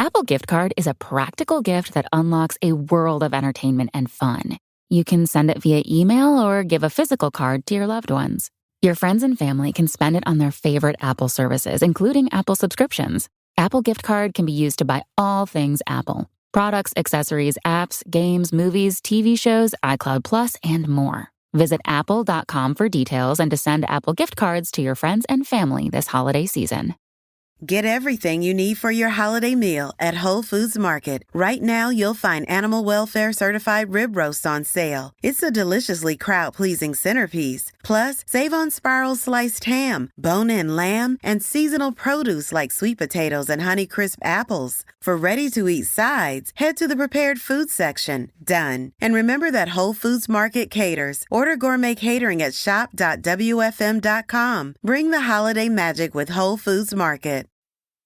Apple Gift Card is a practical gift that unlocks a world of entertainment and fun. You can send it via email or give a physical card to your loved ones. Your friends and family can spend it on their favorite Apple services, including Apple subscriptions. Apple Gift Card can be used to buy all things Apple: products, accessories, apps, games, movies, TV shows, iCloud Plus, and more. Visit apple.com for details and to send Apple Gift Cards to your friends and family this holiday season. Get everything you need for your holiday meal at Whole Foods Market. Right now, you'll find Animal Welfare Certified Rib Roast on sale. It's a deliciously crowd-pleasing centerpiece. Plus, save on spiral sliced ham, bone-in lamb, and seasonal produce like sweet potatoes and Honeycrisp apples. For ready-to-eat sides, head to the prepared food section. Done. And remember that Whole Foods Market caters. Order gourmet catering at shop.wfm.com. Bring the holiday magic with Whole Foods Market.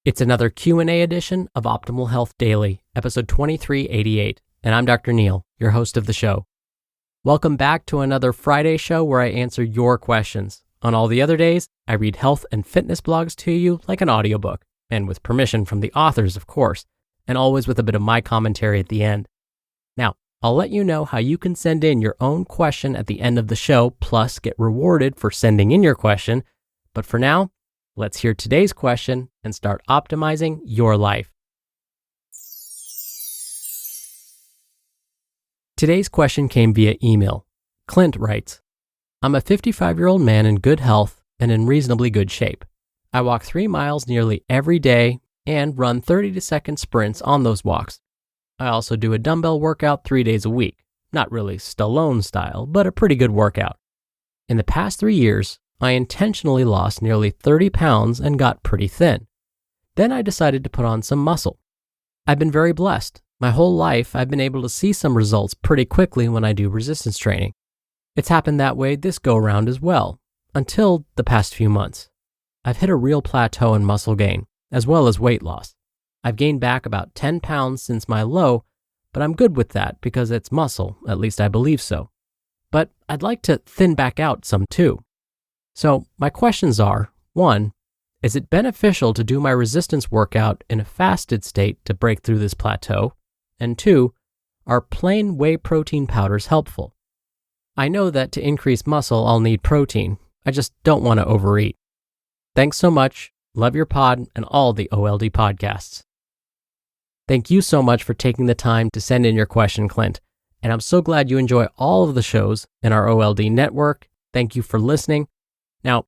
It's another Q&A edition of Optimal Health Daily, episode 2388, and I'm Dr. Neil, your host of the show. Welcome back to another Friday show where I answer your questions. On all the other days, I read health and fitness blogs to you like an audiobook, and with permission from the authors, of course, and always with a bit of my commentary at the end. Now, I'll let you know how you can send in your own question at the end of the show, plus get rewarded for sending in your question. But for now, let's hear today's question and start optimizing your life. Today's question came via email. Clint writes, I'm a 55-year-old man in good health and in reasonably good shape. I walk 3 miles nearly every day and run 30-second sprints on those walks. I also do a dumbbell workout 3 days a week. Not really Stallone style, but a pretty good workout. In the past 3 years, I intentionally lost nearly 30 pounds and got pretty thin. Then I decided to put on some muscle. I've been very blessed. My whole life, I've been able to see some results pretty quickly when I do resistance training. It's happened that way this go-around as well, until the past few months. I've hit a real plateau in muscle gain, as well as weight loss. I've gained back about 10 pounds since my low, but I'm good with that because it's muscle, at least I believe so. But I'd like to thin back out some too. So my questions are, 1, is it beneficial to do my resistance workout in a fasted state to break through this plateau? And 2, are plain whey protein powders helpful? I know that to increase muscle, I'll need protein. I just don't want to overeat. Thanks so much. Love your pod and all the OLD podcasts. Thank you so much for taking the time to send in your question, Clint. And I'm so glad you enjoy all of the shows in our OLD network. Thank you for listening. Now,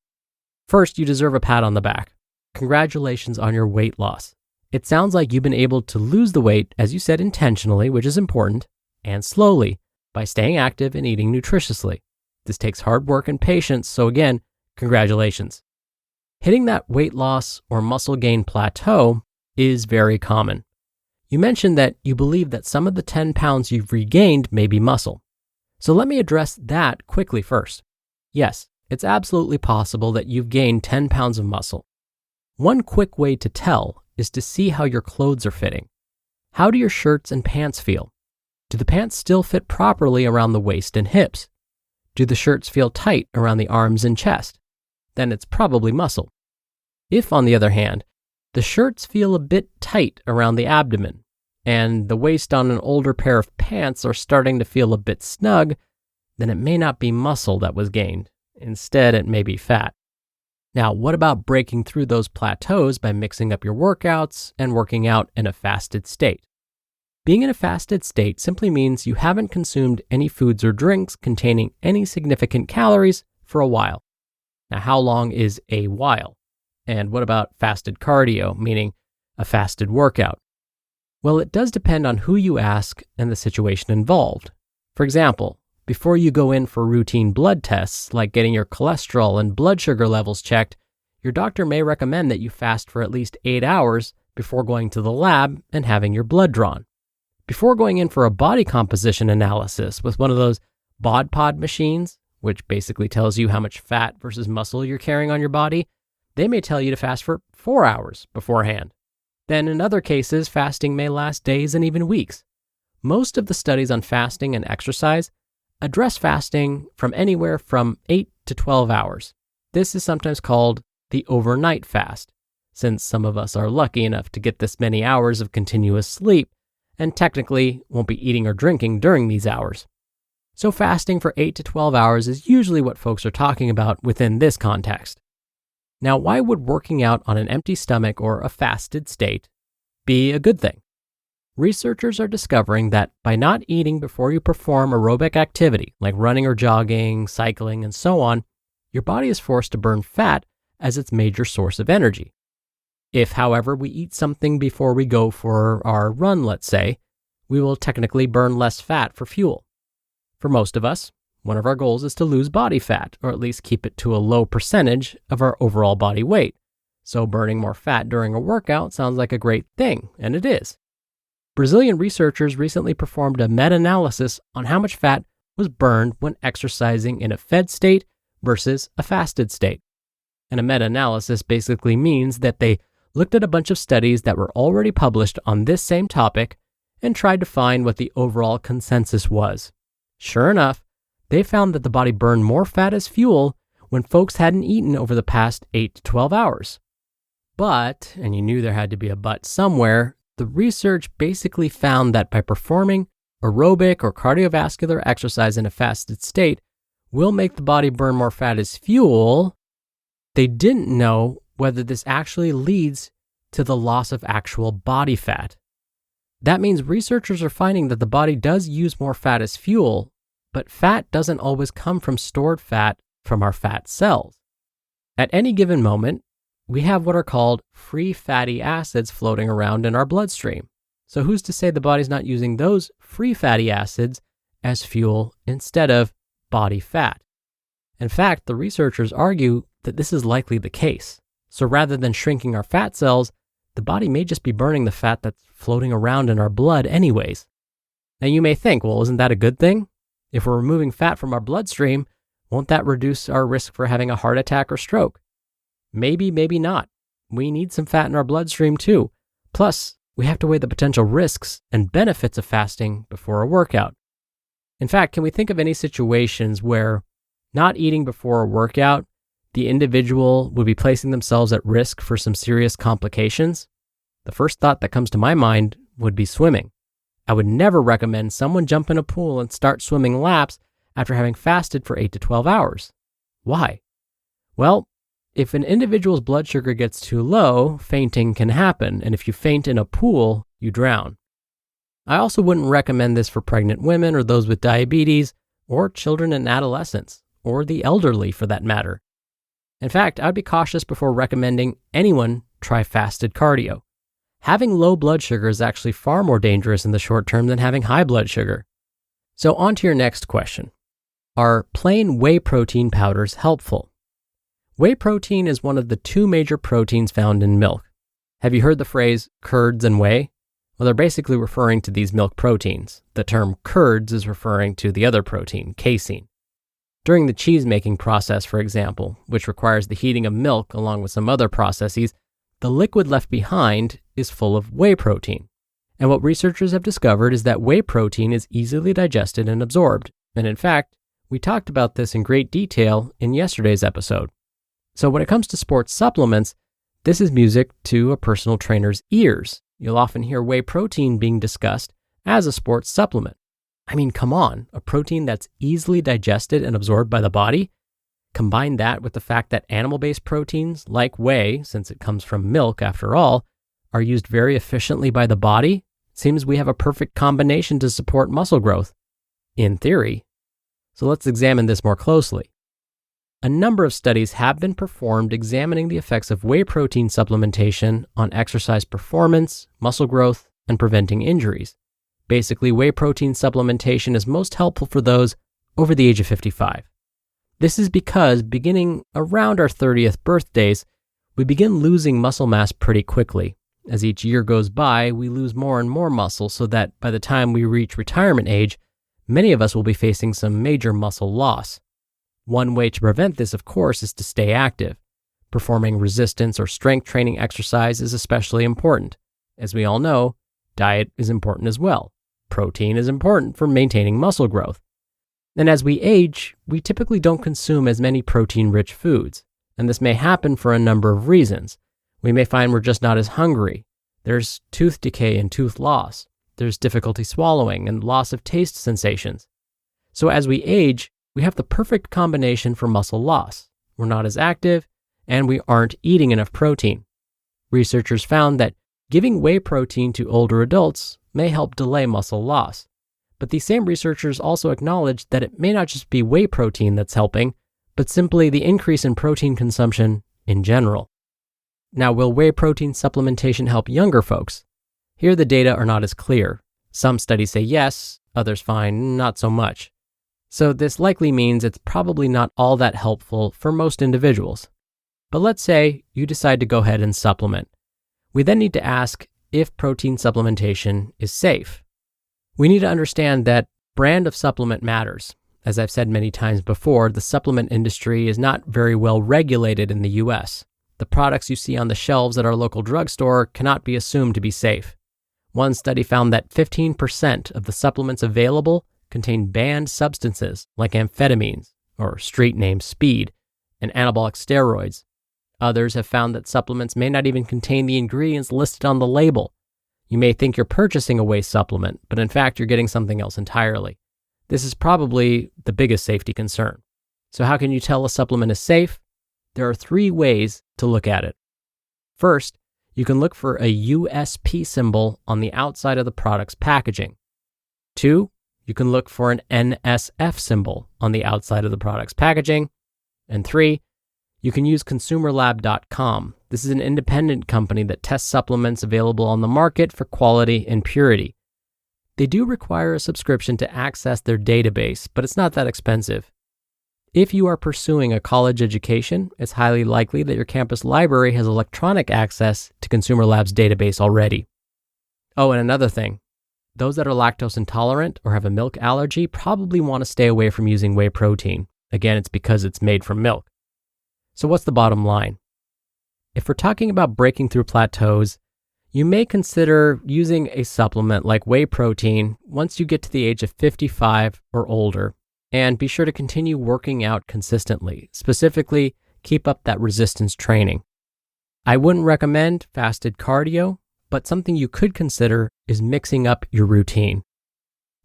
first, you deserve a pat on the back. Congratulations on your weight loss. It sounds like you've been able to lose the weight, as you said, intentionally, which is important, and slowly by staying active and eating nutritiously. This takes hard work and patience, so again, congratulations. Hitting that weight loss or muscle gain plateau is very common. You mentioned that you believe that some of the 10 pounds you've regained may be muscle. So let me address that quickly first. Yes, it's absolutely possible that you've gained 10 pounds of muscle. One quick way to tell is to see how your clothes are fitting. How do your shirts and pants feel? Do the pants still fit properly around the waist and hips? Do the shirts feel tight around the arms and chest? Then it's probably muscle. If, on the other hand, the shirts feel a bit tight around the abdomen, and the waist on an older pair of pants are starting to feel a bit snug, then it may not be muscle that was gained. Instead, it may be fat. Now, what about breaking through those plateaus by mixing up your workouts and working out in a fasted state? Being in a fasted state simply means you haven't consumed any foods or drinks containing any significant calories for a while. Now, how long is a while? And what about fasted cardio, meaning a fasted workout? Well, it does depend on who you ask and the situation involved. For example, before you go in for routine blood tests, like getting your cholesterol and blood sugar levels checked, your doctor may recommend that you fast for at least 8 hours before going to the lab and having your blood drawn. Before going in for a body composition analysis with one of those bod pod machines, which basically tells you how much fat versus muscle you're carrying on your body, they may tell you to fast for 4 hours beforehand. Then in other cases, fasting may last days and even weeks. Most of the studies on fasting and exercise address fasting from anywhere from 8 to 12 hours. This is sometimes called the overnight fast. since some of us are lucky enough to get this many hours of continuous sleep, and technically won't be eating or drinking during these hours. So fasting for 8 to 12 hours is usually what folks are talking about within this context. Now, why would working out on an empty stomach or a fasted state be a good thing? Researchers are discovering that by not eating before you perform aerobic activity, like running or jogging, cycling, and so on, your body is forced to burn fat as its major source of energy. If, however, we eat something before we go for our run, let's say, we will technically burn less fat for fuel. For most of us, one of our goals is to lose body fat, or at least keep it to a low percentage of our overall body weight. So burning more fat during a workout sounds like a great thing, and it is. Brazilian researchers recently performed a meta-analysis on how much fat was burned when exercising in a fed state versus a fasted state. And a meta-analysis basically means that they looked at a bunch of studies that were already published on this same topic and tried to find what the overall consensus was. Sure enough, they found that the body burned more fat as fuel when folks hadn't eaten over the past 8 to 12 hours. But, and you knew there had to be a but somewhere, the research basically found that by performing aerobic or cardiovascular exercise in a fasted state will make the body burn more fat as fuel. They didn't know whether this actually leads to the loss of actual body fat. That means researchers are finding that the body does use more fat as fuel, but fat doesn't always come from stored fat from our fat cells. At any given moment, we have what are called free fatty acids floating around in our bloodstream. So who's to say the body's not using those free fatty acids as fuel instead of body fat? In fact, the researchers argue that this is likely the case. So rather than shrinking our fat cells, the body may just be burning the fat that's floating around in our blood anyways. Now you may think, well, isn't that a good thing? If we're removing fat from our bloodstream, won't that reduce our risk for having a heart attack or stroke? Maybe, maybe not. We need some fat in our bloodstream too. Plus, we have to weigh the potential risks and benefits of fasting before a workout. In fact, can we think of any situations where not eating before a workout, the individual would be placing themselves at risk for some serious complications? The first thought that comes to my mind would be swimming. I would never recommend someone jump in a pool and start swimming laps after having fasted for 8 to 12 hours. Why? Well, if an individual's blood sugar gets too low, fainting can happen, and if you faint in a pool, you drown. I also wouldn't recommend this for pregnant women or those with diabetes, or children and adolescents, or the elderly for that matter. In fact, I'd be cautious before recommending anyone try fasted cardio. Having low blood sugar is actually far more dangerous in the short term than having high blood sugar. So on to your next question. Are plain whey protein powders helpful? Whey protein is one of the 2 major proteins found in milk. Have you heard the phrase curds and whey? Well, they're basically referring to these milk proteins. The term curds is referring to the other protein, casein. During the cheese-making process, for example, which requires the heating of milk along with some other processes, the liquid left behind is full of whey protein. And what researchers have discovered is that whey protein is easily digested and absorbed. And in fact, we talked about this in great detail in yesterday's episode. So when it comes to sports supplements, this is music to a personal trainer's ears. You'll often hear whey protein being discussed as a sports supplement. I mean, come on, a protein that's easily digested and absorbed by the body? Combine that with the fact that animal-based proteins, like whey, since it comes from milk after all, are used very efficiently by the body, it seems we have a perfect combination to support muscle growth. In theory. So let's examine this more closely. A number of studies have been performed examining the effects of whey protein supplementation on exercise performance, muscle growth, and preventing injuries. Basically, whey protein supplementation is most helpful for those over the age of 55. This is because beginning around our 30th birthdays, we begin losing muscle mass pretty quickly. As each year goes by, we lose more and more muscle so that by the time we reach retirement age, many of us will be facing some major muscle loss. One way to prevent this, of course, is to stay active. Performing resistance or strength training exercise is especially important. As we all know, diet is important as well. Protein is important for maintaining muscle growth. And as we age, we typically don't consume as many protein-rich foods, and this may happen for a number of reasons. We may find we're just not as hungry. There's tooth decay and tooth loss. There's difficulty swallowing and loss of taste sensations. So as we age, we have the perfect combination for muscle loss. We're not as active, and we aren't eating enough protein. Researchers found that giving whey protein to older adults may help delay muscle loss. But these same researchers also acknowledged that it may not just be whey protein that's helping, but simply the increase in protein consumption in general. Now, will whey protein supplementation help younger folks? Here the data are not as clear. Some studies say yes, others find not so much. So this likely means it's probably not all that helpful for most individuals. But let's say you decide to go ahead and supplement. We then need to ask if protein supplementation is safe. We need to understand that brand of supplement matters. As I've said many times before, the supplement industry is not very well regulated in the US. The products you see on the shelves at our local drugstore cannot be assumed to be safe. One study found that 15% of the supplements available contain banned substances like amphetamines, or street name speed, and anabolic steroids. Others have found that supplements may not even contain the ingredients listed on the label. You may think you're purchasing a whey supplement, but in fact you're getting something else entirely. This is probably the biggest safety concern. So how can you tell a supplement is safe? There are 3 ways to look at it. First, you can look for a USP symbol on the outside of the product's packaging. 2, you can look for an NSF symbol on the outside of the product's packaging. And 3, you can use consumerlab.com. This is an independent company that tests supplements available on the market for quality and purity. They do require a subscription to access their database, but it's not that expensive. If you are pursuing a college education, it's highly likely that your campus library has electronic access to Consumer Lab's database already. Oh, and another thing. Those that are lactose intolerant or have a milk allergy probably want to stay away from using whey protein. Again, it's because it's made from milk. So what's the bottom line? If we're talking about breaking through plateaus, you may consider using a supplement like whey protein once you get to the age of 55 or older, and be sure to continue working out consistently. Specifically, keep up that resistance training. I wouldn't recommend fasted cardio, but something you could consider is mixing up your routine.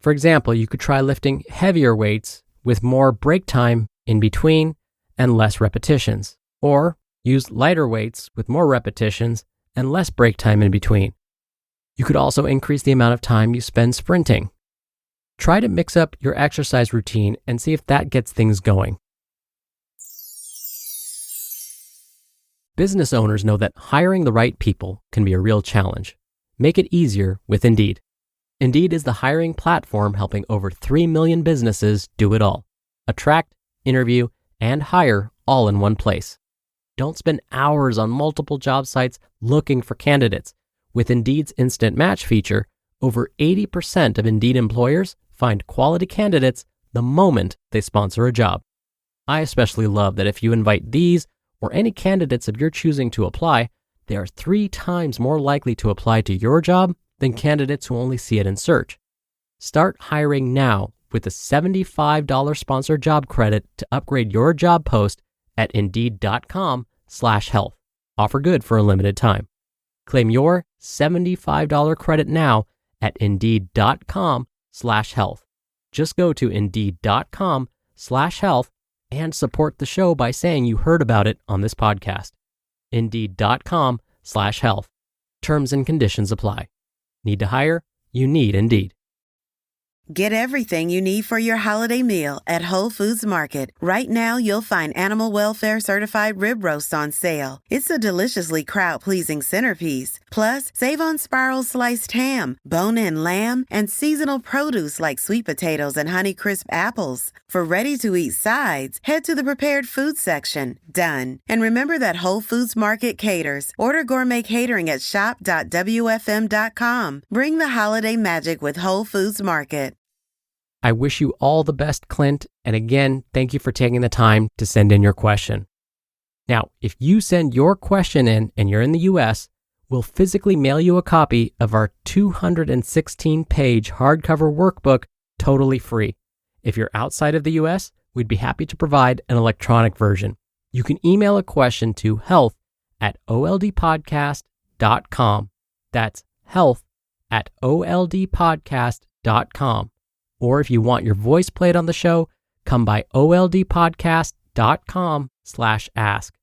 For example, you could try lifting heavier weights with more break time in between and less repetitions, or use lighter weights with more repetitions and less break time in between. You could also increase the amount of time you spend sprinting. Try to mix up your exercise routine and see if that gets things going. Business owners know that hiring the right people can be a real challenge. Make it easier with Indeed. Indeed is the hiring platform helping over 3 million businesses do it all. Attract, interview, and hire all in one place. Don't spend hours on multiple job sites looking for candidates. With Indeed's Instant Match feature, over 80% of Indeed employers find quality candidates the moment they sponsor a job. I especially love that if you invite these or any candidates of your choosing to apply, they are 3 times more likely to apply to your job than candidates who only see it in search. Start hiring now with a $75 sponsored job credit to upgrade your job post at Indeed.com/health. Offer good for a limited time. Claim your $75 credit now at Indeed.com/health. Just go to Indeed.com/health and support the show by saying you heard about it on this podcast. Indeed.com/health. Terms and conditions apply. Need to hire? You need Indeed. Get everything you need for your holiday meal at Whole Foods Market. Right now, you'll find Animal Welfare Certified Rib Roast on sale. It's a deliciously crowd-pleasing centerpiece. Plus, save on Spiral Sliced Ham, bone-in lamb, and seasonal produce like sweet potatoes and Honeycrisp apples. For ready-to-eat sides, head to the prepared food section. Done. And remember that Whole Foods Market caters. Order gourmet catering at shop.wfm.com. Bring the holiday magic with Whole Foods Market. I wish you all the best, Clint, and again, thank you for taking the time to send in your question. Now, if you send your question in and you're in the US, we'll physically mail you a copy of our 216-page hardcover workbook totally free. If you're outside of the US, we'd be happy to provide an electronic version. You can email a question to at oldpodcast.com. That's health@oldpodcast.com. Or if you want your voice played on the show, come by oldpodcast.com/ask.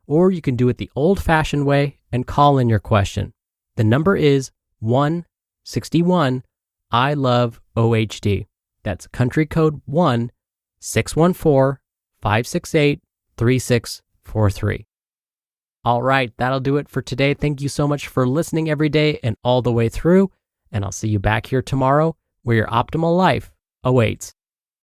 Or you can do it the old-fashioned way and call in your question. The number is 161 I love OHD. That's country code 1-614-568-3643. All right, that'll do it for today. Thank you so much for listening every day and all the way through. And I'll see you back here tomorrow where your optimal life awaits.